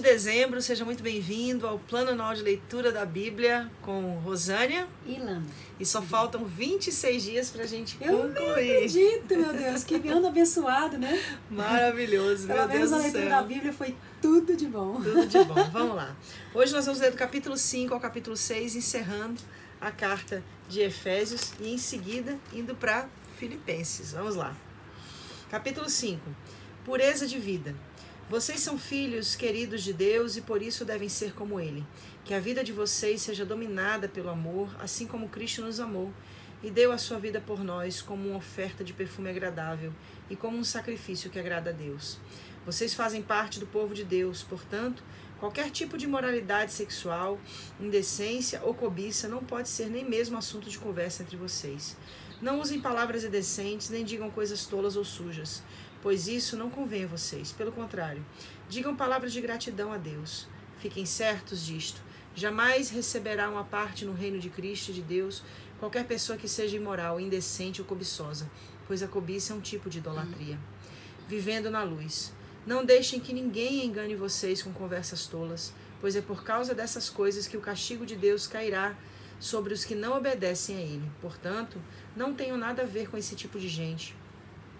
dezembro, seja muito bem-vindo ao Plano Anual de Leitura da Bíblia com Rosânia e Lana. E só faltam 26 dias pra gente concluir. Eu não acredito, meu Deus, que ano abençoado, né? Maravilhoso, meu Deus do céu. Pelo menos a leitura da Bíblia foi tudo de bom. Tudo de bom, vamos lá. Hoje nós vamos ler do capítulo 5 ao capítulo 6, encerrando a carta de Efésios e em seguida indo para Filipenses. Vamos lá. Capítulo 5. Pureza de vida. Vocês são filhos queridos de Deus e por isso devem ser como Ele. Que a vida de vocês seja dominada pelo amor, assim como Cristo nos amou e deu a sua vida por nós como uma oferta de perfume agradável e como um sacrifício que agrada a Deus. Vocês fazem parte do povo de Deus, portanto, qualquer tipo de imoralidade sexual, indecência ou cobiça não pode ser nem mesmo assunto de conversa entre vocês. Não usem palavras indecentes, nem digam coisas tolas ou sujas, pois isso não convém a vocês. Pelo contrário, digam palavras de gratidão a Deus. Fiquem certos disto. Jamais receberá uma parte no reino de Cristo e de Deus qualquer pessoa que seja imoral, indecente ou cobiçosa, pois a cobiça é um tipo de idolatria. Vivendo na luz. Não deixem que ninguém engane vocês com conversas tolas, pois é por causa dessas coisas que o castigo de Deus cairá sobre os que não obedecem a Ele. Portanto, não tenham nada a ver com esse tipo de gente.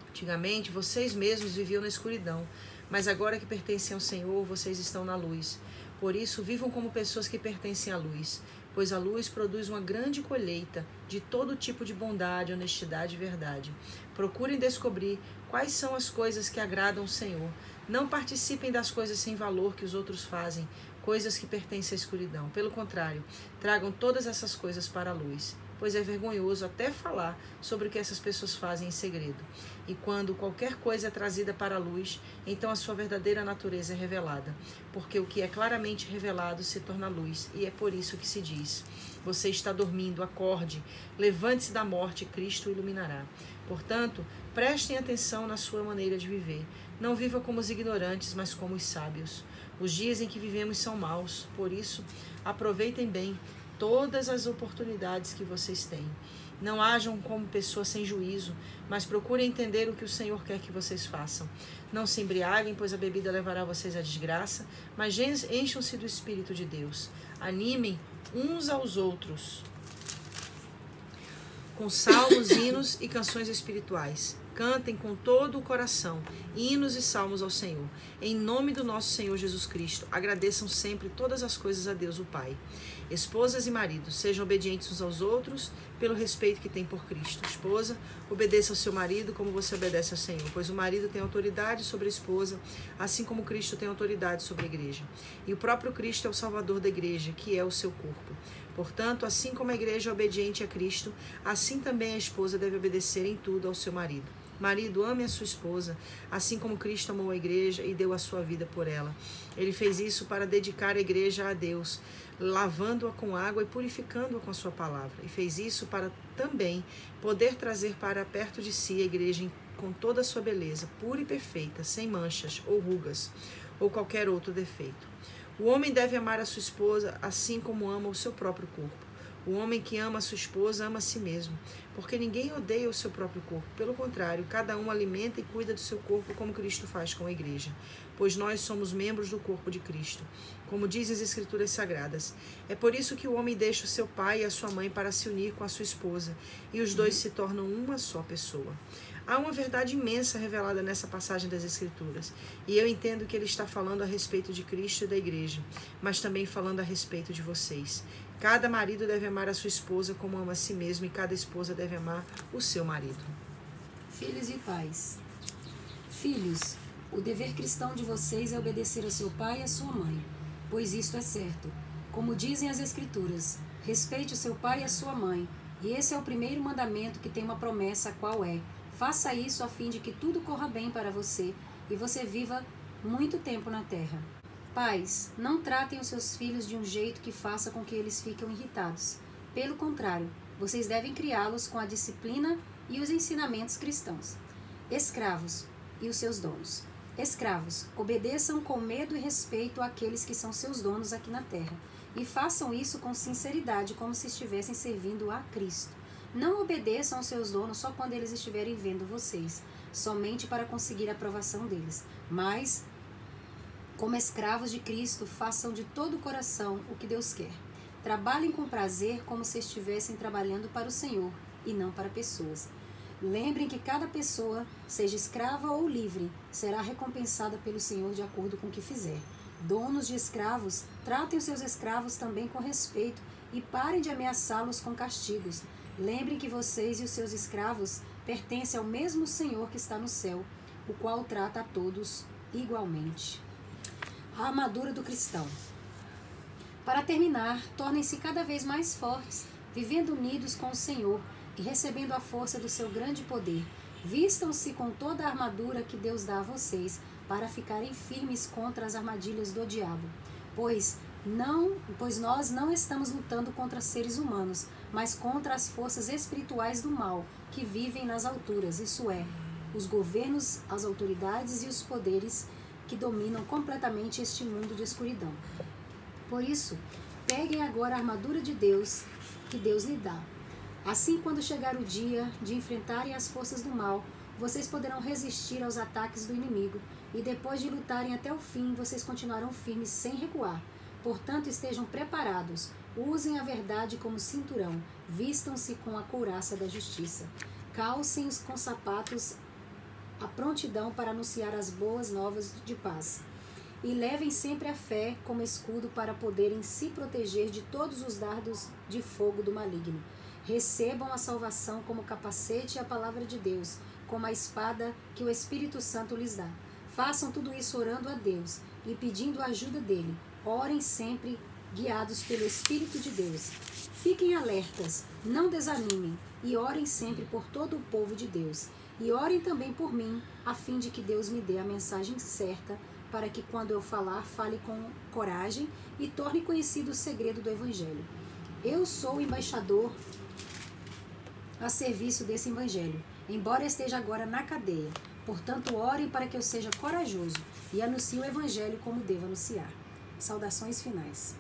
Antigamente, vocês mesmos viviam na escuridão, mas agora que pertencem ao Senhor, vocês estão na luz. Por isso, vivam como pessoas que pertencem à luz, pois a luz produz uma grande colheita de todo tipo de bondade, honestidade e verdade. Procurem descobrir quais são as coisas que agradam o Senhor. Não participem das coisas sem valor que os outros fazem, coisas que pertencem à escuridão. Pelo contrário, tragam todas essas coisas para a luz, pois é vergonhoso até falar sobre o que essas pessoas fazem em segredo. E quando qualquer coisa é trazida para a luz, então a sua verdadeira natureza é revelada, porque o que é claramente revelado se torna luz, e é por isso que se diz: você está dormindo, acorde, levante-se da morte, Cristo o iluminará. Portanto, prestem atenção na sua maneira de viver. Não viva como os ignorantes, mas como os sábios. Os dias em que vivemos são maus, por isso, aproveitem bem todas as oportunidades que vocês têm. Não hajam como pessoas sem juízo, mas procurem entender o que o Senhor quer que vocês façam. Não se embriaguem, pois a bebida levará vocês à desgraça, mas encham-se do Espírito de Deus. Animem uns aos outros com salmos, hinos e canções espirituais. Cantem com todo o coração hinos e salmos ao Senhor. Em nome do nosso Senhor Jesus Cristo, agradeçam sempre todas as coisas a Deus o Pai. Esposas e maridos, sejam obedientes uns aos outros pelo respeito que têm por Cristo. Esposa, obedeça ao seu marido como você obedece ao Senhor, pois o marido tem autoridade sobre a esposa, assim como Cristo tem autoridade sobre a igreja. E o próprio Cristo é o Salvador da igreja, que é o seu corpo. Portanto, assim como a igreja é obediente a Cristo, assim também a esposa deve obedecer em tudo ao seu marido. Marido, ame a sua esposa, assim como Cristo amou a igreja e deu a sua vida por ela. Ele fez isso para dedicar a igreja a Deus, lavando-a com água e purificando-a com a sua palavra. E fez isso para também poder trazer para perto de si a igreja com toda a sua beleza, pura e perfeita, sem manchas ou rugas ou qualquer outro defeito. O homem deve amar a sua esposa assim como ama o seu próprio corpo. O homem que ama a sua esposa ama a si mesmo, porque ninguém odeia o seu próprio corpo. Pelo contrário, cada um alimenta e cuida do seu corpo como Cristo faz com a igreja, pois nós somos membros do corpo de Cristo, como dizem as Escrituras Sagradas. É por isso que o homem deixa o seu pai e a sua mãe para se unir com a sua esposa, e os dois se tornam uma só pessoa. Há uma verdade imensa revelada nessa passagem das Escrituras, e eu entendo que ele está falando a respeito de Cristo e da igreja, mas também falando a respeito de vocês. Cada marido deve amar a sua esposa como ama a si mesmo, e cada esposa deve amar o seu marido. Filhos e pais. Filhos, o dever cristão de vocês é obedecer ao seu pai e à sua mãe, pois isto é certo. Como dizem as Escrituras, respeite o seu pai e a sua mãe, e esse é o primeiro mandamento que tem uma promessa, a qual é: faça isso a fim de que tudo corra bem para você e você viva muito tempo na terra. Pais, não tratem os seus filhos de um jeito que faça com que eles fiquem irritados. Pelo contrário, vocês devem criá-los com a disciplina e os ensinamentos cristãos. Escravos e os seus donos. Escravos, obedeçam com medo e respeito àqueles que são seus donos aqui na terra, e façam isso com sinceridade, como se estivessem servindo a Cristo. Não obedeçam aos seus donos só quando eles estiverem vendo vocês, somente para conseguir a aprovação deles, mas Como escravos de Cristo, façam de todo o coração o que Deus quer. Trabalhem com prazer como se estivessem trabalhando para o Senhor e não para pessoas. Lembrem que cada pessoa, seja escrava ou livre, será recompensada pelo Senhor de acordo com o que fizer. Donos de escravos, tratem os seus escravos também com respeito e parem de ameaçá-los com castigos. Lembrem que vocês e os seus escravos pertencem ao mesmo Senhor que está no céu, o qual trata a todos igualmente. A armadura do cristão. Para terminar, tornem-se cada vez mais fortes, vivendo unidos com o Senhor e recebendo a força do seu grande poder. Vistam-se com toda a armadura que Deus dá a vocês, para ficarem firmes contra as armadilhas do diabo. Pois nós não estamos lutando contra seres humanos, mas contra as forças espirituais do mal, que vivem nas alturas, isso é, os governos, as autoridades e os poderes que dominam completamente este mundo de escuridão. Por isso, peguem agora a armadura de Deus, que Deus lhe dá. Assim, quando chegar o dia de enfrentarem as forças do mal, vocês poderão resistir aos ataques do inimigo, e depois de lutarem até o fim, vocês continuarão firmes sem recuar. Portanto, estejam preparados, usem a verdade como cinturão, vistam-se com a couraça da justiça, calcem-os com sapatos a prontidão para anunciar as boas novas de paz. E levem sempre a fé como escudo para poderem se proteger de todos os dardos de fogo do maligno. Recebam a salvação como capacete e a palavra de Deus, como a espada que o Espírito Santo lhes dá. Façam tudo isso orando a Deus e pedindo a ajuda dele. Orem sempre guiados pelo Espírito de Deus. Fiquem alertas, não desanimem e orem sempre por todo o povo de Deus. E orem também por mim, a fim de que Deus me dê a mensagem certa, para que quando eu falar, fale com coragem e torne conhecido o segredo do Evangelho. Eu sou o embaixador a serviço desse Evangelho, embora esteja agora na cadeia. Portanto, orem para que eu seja corajoso e anuncie o Evangelho como devo anunciar. Saudações finais.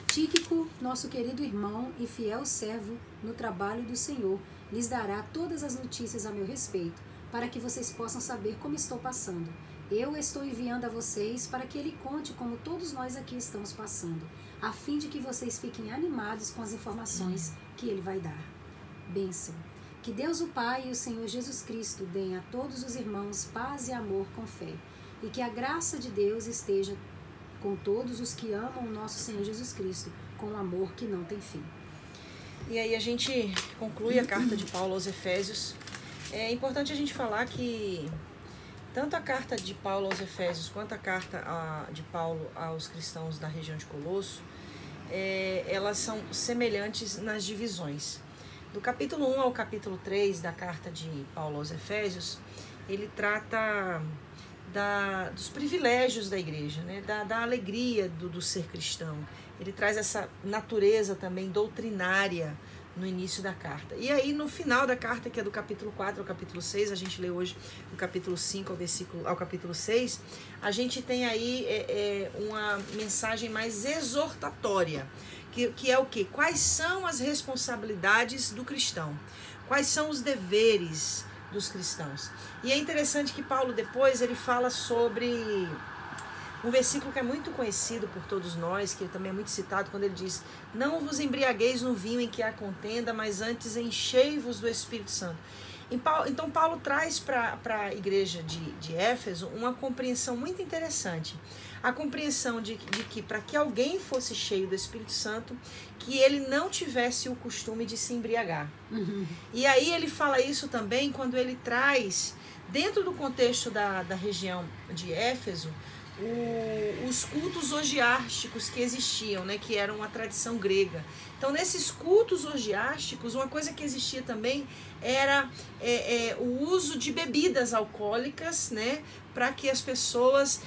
Tíquico, nosso querido irmão e fiel servo no trabalho do Senhor, lhes dará todas as notícias a meu respeito, para que vocês possam saber como estou passando. Eu estou enviando a vocês para que ele conte como todos nós aqui estamos passando, a fim de que vocês fiquem animados com as informações que ele vai dar. Bênção. Que Deus o Pai e o Senhor Jesus Cristo deem a todos os irmãos paz e amor com fé, e que a graça de Deus esteja com todos os que amam o nosso Senhor Jesus Cristo, com um amor que não tem fim. E aí a gente conclui a carta de Paulo aos Efésios. É importante a gente falar que tanto a carta de Paulo aos Efésios quanto a carta de Paulo aos cristãos da região de Colosso, elas são semelhantes nas divisões. Do capítulo 1 ao capítulo 3 da carta de Paulo aos Efésios, ele trata dos privilégios da igreja, né? da alegria do ser cristão. Ele traz essa natureza também doutrinária no início da carta. E aí no final da carta, que é do capítulo 4 ao capítulo 6, a gente lê hoje do capítulo 5 ao capítulo 6, a gente tem aí uma mensagem mais exortatória, que é o quê? Quais são as responsabilidades do cristão? Quais são os deveres dos cristãos? E é interessante que Paulo depois ele fala sobre um versículo que é muito conhecido por todos nós, que também é muito citado, quando ele diz: não vos embriagueis no vinho em que há contenda, mas antes enchei-vos do Espírito Santo. Então Paulo traz para a igreja de Éfeso uma compreensão muito interessante. A compreensão de que para que alguém fosse cheio do Espírito Santo, que ele não tivesse o costume de se embriagar. Uhum. E aí ele fala isso também quando ele traz, dentro do contexto da região de Éfeso, os cultos orgiásticos que existiam, né, que eram uma tradição grega. Então, nesses cultos orgiásticos, uma coisa que existia também era o uso de bebidas alcoólicas, né, para que as pessoas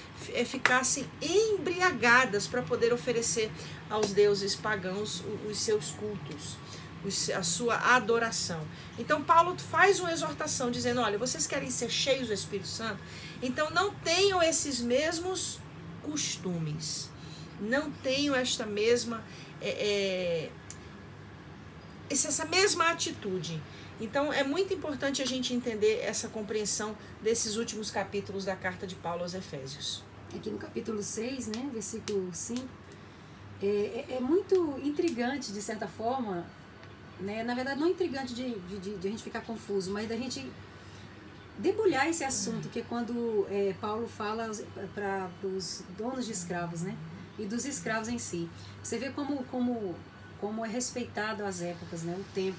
ficassem embriagadas para poder oferecer aos deuses pagãos os seus cultos, a sua adoração. Então Paulo faz uma exortação dizendo: olha, vocês querem ser cheios do Espírito Santo? Então não tenham esses mesmos costumes, não tenham esta mesma essa mesma atitude. Então é muito importante a gente entender essa compreensão desses últimos capítulos da carta de Paulo aos Efésios. aqui no capítulo 6, né, versículo 5, é muito intrigante, de certa forma, né? Na verdade, não é intrigante de a gente ficar confuso, mas da gente debulhar esse assunto, que é quando Paulo fala para os donos de escravos, né? E dos escravos em si. Você vê como é respeitado as épocas, né? O tempo,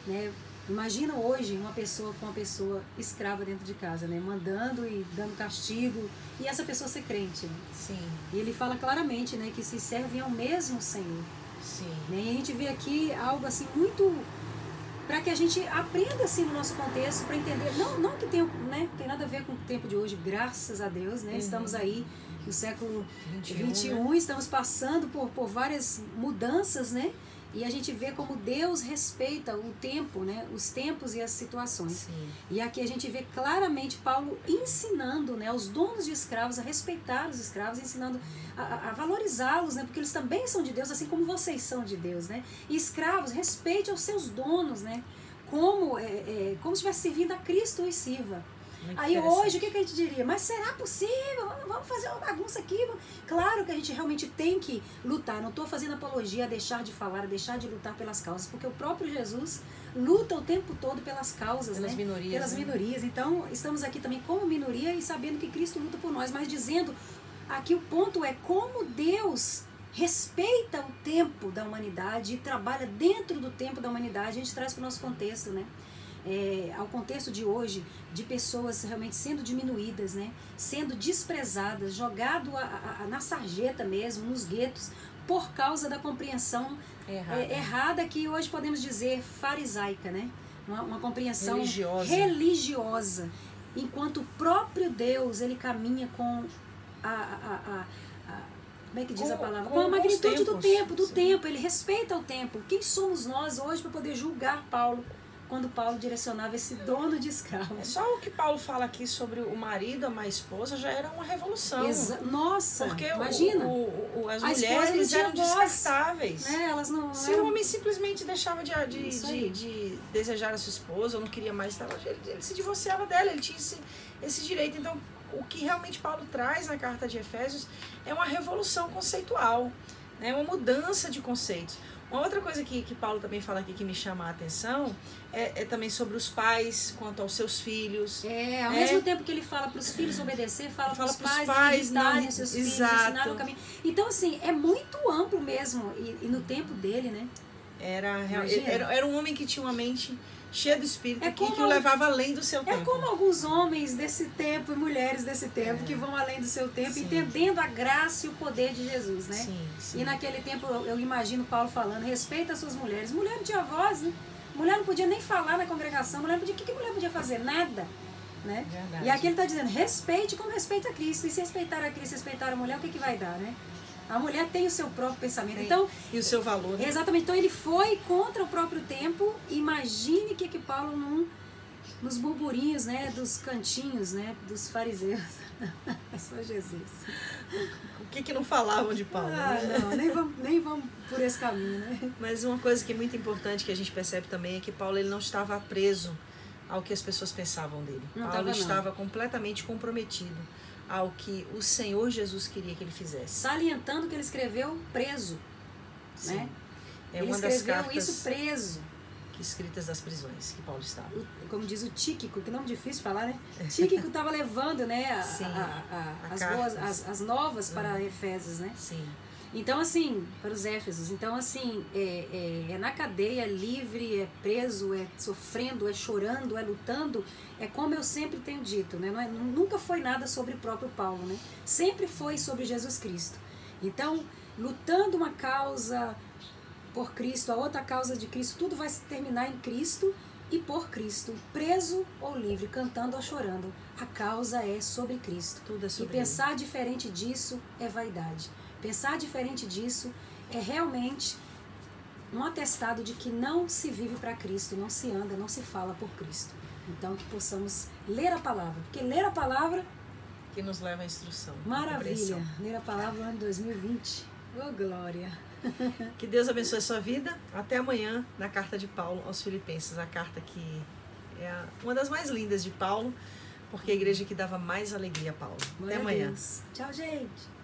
né? Imagina hoje uma pessoa com uma pessoa escrava dentro de casa, né? Mandando e dando castigo, e essa pessoa ser crente, né? Sim. E ele fala claramente, né, que se servem ao mesmo Senhor. Sim. Né? E a gente vê aqui algo assim muito para que a gente aprenda assim no nosso contexto, para entender, não que tenha, né, tem nada a ver com o tempo de hoje, graças a Deus, né? Estamos aí no século 21, né? Estamos passando por várias mudanças, né? E a gente vê como Deus respeita o tempo, né? Os tempos e as situações. Sim. E aqui a gente vê claramente Paulo ensinando, né, os donos de escravos a respeitar os escravos, ensinando a valorizá-los, né? Porque eles também são de Deus, assim como vocês são de Deus, né? E escravos, respeite os seus donos, né? Como se estivesse servindo a Cristo e sirva. Muito Aí hoje, o que a gente diria? Mas será possível? Vamos fazer uma bagunça aqui? Claro que a gente realmente tem que lutar. Não estou fazendo apologia a deixar de falar, a deixar de lutar pelas causas, porque o próprio Jesus luta o tempo todo pelas causas, pelas, né? Minorias. Pelas minorias. Então, estamos aqui também como minoria e sabendo que Cristo luta por nós, mas dizendo, aqui o ponto é como Deus respeita o tempo da humanidade e trabalha dentro do tempo da humanidade. A gente traz para o nosso contexto, né? Ao contexto de hoje, de pessoas realmente sendo diminuídas, né? Sendo desprezadas, jogado na sarjeta mesmo, nos guetos, por causa da compreensão errada que hoje podemos dizer farisaica, né? Uma compreensão religiosa. Enquanto o próprio Deus, ele caminha com como é que diz a palavra? Com a magnitude do tempo, ele respeita o tempo. Quem somos nós hoje para poder julgar Paulo? Quando Paulo direcionava esse dono de escravos. Só o que Paulo fala aqui sobre o marido, a esposa, já era uma revolução. Nossa, porque imagina. As mulheres eram descartáveis. Elas não, se o homem simplesmente deixava de desejar a sua esposa, ou não queria mais, ele se divorciava dela, ele tinha esse direito. Então, o que realmente Paulo traz na carta de Efésios é uma revolução conceitual, né? Uma mudança de conceitos. Uma outra coisa que Paulo também fala aqui que me chama a atenção é também sobre os pais quanto aos seus filhos. Ao mesmo tempo que ele fala para os filhos obedecer, fala para os pais imitarem seus filhos, ensinar o caminho. Então, assim, é muito amplo mesmo, e no tempo dele, né? Era um homem que tinha uma mente cheia do Espírito, que o levava além do seu tempo. É como alguns homens desse tempo e mulheres desse tempo que vão além do seu tempo, entendendo a graça e o poder de Jesus, né? Sim. E naquele tempo eu imagino Paulo falando, respeita as suas mulheres. Mulher não tinha voz, né? Mulher não podia nem falar na congregação. O que mulher podia fazer? Nada. Né? E aqui ele está dizendo, respeite como respeita Cristo. E se respeitar a Cristo, respeitar a mulher, o que vai dar, né? A mulher tem o seu próprio pensamento. Então, e o seu valor. Né? Exatamente. Então ele foi contra o próprio tempo. Imagine que Paulo nos burburinhos, né, dos cantinhos, né, dos fariseus. Só Jesus. O que não falavam de Paulo? Não, nem vamos por esse caminho, né? Mas uma coisa que é muito importante que a gente percebe também é que Paulo ele não estava preso ao que as pessoas pensavam dele. Paulo estava completamente comprometido ao que o Senhor Jesus queria que ele fizesse. Salientando que ele escreveu preso. Sim. Né? É ele uma das escreveu cartas isso preso. Escritas das prisões que Paulo estava. Como diz o Tíquico, que nome difícil de falar, né? Tíquico estava levando, né, as novas para Efésios, né? Sim. Então, assim, para os Éfesos. Então, assim, é na cadeia, é livre, é preso, é sofrendo, é chorando, é lutando. É como eu sempre tenho dito, né? Nunca foi nada sobre o próprio Paulo, né? Sempre foi sobre Jesus Cristo. Então, lutando uma causa por Cristo, a outra causa de Cristo, tudo vai se terminar em Cristo e por Cristo, preso ou livre, cantando ou chorando. A causa é sobre Cristo. Tudo é sobre e pensar diferente disso é vaidade. Pensar diferente disso é realmente um atestado de que não se vive para Cristo, não se anda, não se fala por Cristo. Então que possamos ler a palavra, porque ler a palavra que nos leva à instrução. Maravilha, ler a palavra no ano 2020. Oh, glória! Que Deus abençoe a sua vida. Até amanhã na carta de Paulo aos Filipenses, a carta que é uma das mais lindas de Paulo, porque a igreja que dava mais alegria a Paulo. Glória Até a amanhã. Deus. Tchau, gente.